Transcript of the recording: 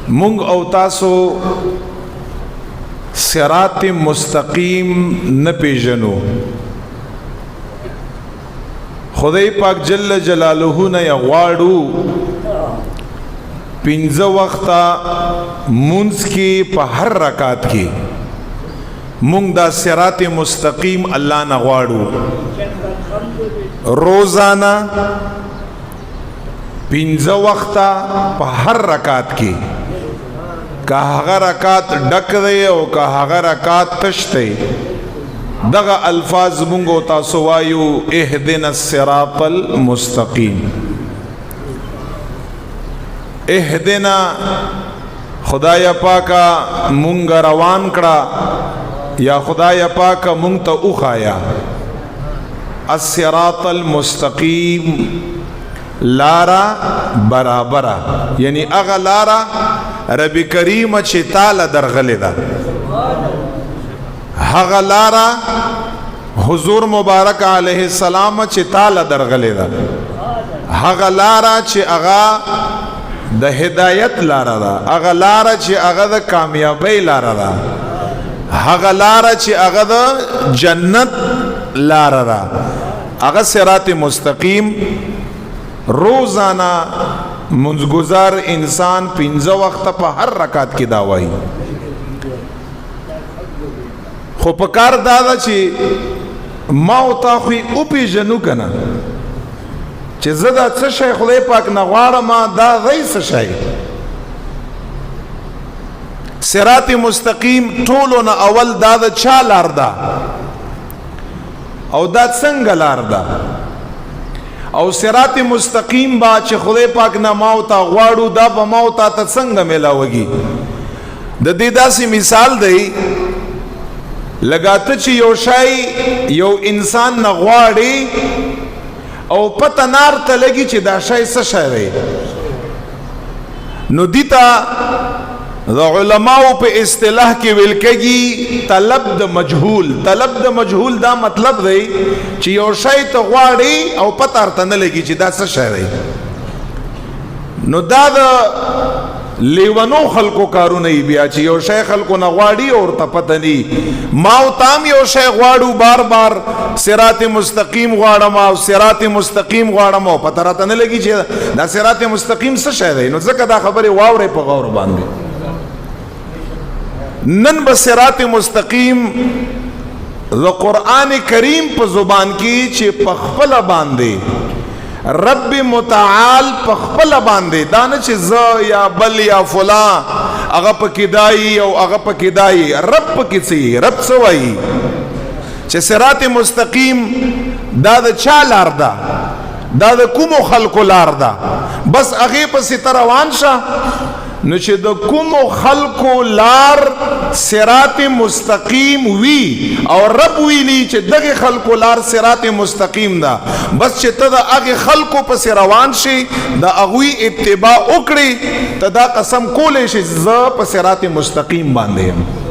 مونږ او تاسو صراط مستقیم نه پیژنو. خدای پاک جل جلاله نه غواړو پنځه وخته مونږ کې په هر رکعت کې مونږ دا صراط مستقیم الله نه غواړو. روزانه پنځه وخته په هر رکعت کې که هغه رکعت ډک دی او که هغه رکعت تش دی دغه الفاظ مونږ او تاسو وایو اهدنا الصراط المستقیم. اهدنا خدای پاکا مونږ روان کړه یا خدای پاکا مونږ ته وخایا الصراط المستقیم لارا برابر یعنی اغه لارا رب کریم چې تعالی درغلی ده هغه لارا حضور مبارک علیه السلام چې تعالی درغلی ده هغه لارا چې هغه د هدایت لارا ده هغه لارا چې هغه د کامیابی لارا ده هغه لارا چې هغه د جنت لارا ده هغه صراط مستقیم. روزانہ منځګزار انسان پنځه وخت په هر رکعت کې دا وایي. خو په کار دا ده چې ما او تا خو او پیژنو کنه چې زه دا څه شی خدای پاک نه غواړم دا غي څه شی. صراط مستقیم ټولو نه اول دا د چا لار ده او دا څنګه لار ده او صراط مستقیم با چې خدای پاک نه ماو تا غواړو دا به ماو تا ته څنګه ملاوږي. د دې داسې مثال دی لګاته چې یو شای یو انسان نه غواړي او پته نار ته لګي چې دا شای څه شای دی نو دیتا د علماو په اصطلاح کې ویل کېږي طلب د مجهول. طلب د مجهول دا مطلب دی چې یو شی ته غواړي او پته ورته نه لګي چې دا څه شی دی. نو دا د لیونو خلکو کارونه یې بیا چې یو شی خلکو نه غواړي او ورته پته ني. ما او تام یو شی غواړو بار بار صراط مستقیم غواړم او صراط مستقیم غواړم او پته راته نه لګي چې دا صراط مستقیم څه شی دی. نو ځکه دا خبره واورې په غور باندې نن بصراط مستقیم د قرآن کریم په زبان کې چې په خپل باندې رب متعال په خپل باندې دا نه چې ز یا بل یا فلا هغه پکې دای او هغه پکې دای رب پکې سي رب سوای چې صراط مستقیم دا د چا لار ده دا د کوم خلکو لار ده بس هغه پسې روان شه. نو چې د کوم خلقو لار صراط مستقیم وی او رب ویلی چې دغه خلقو لار صراط مستقیم ده بس چې ته د هغه خلقو پس روان شي د هغوی اتباع وکړي ته دا قسم کولې شي زه په صراط مستقیم باندې یم.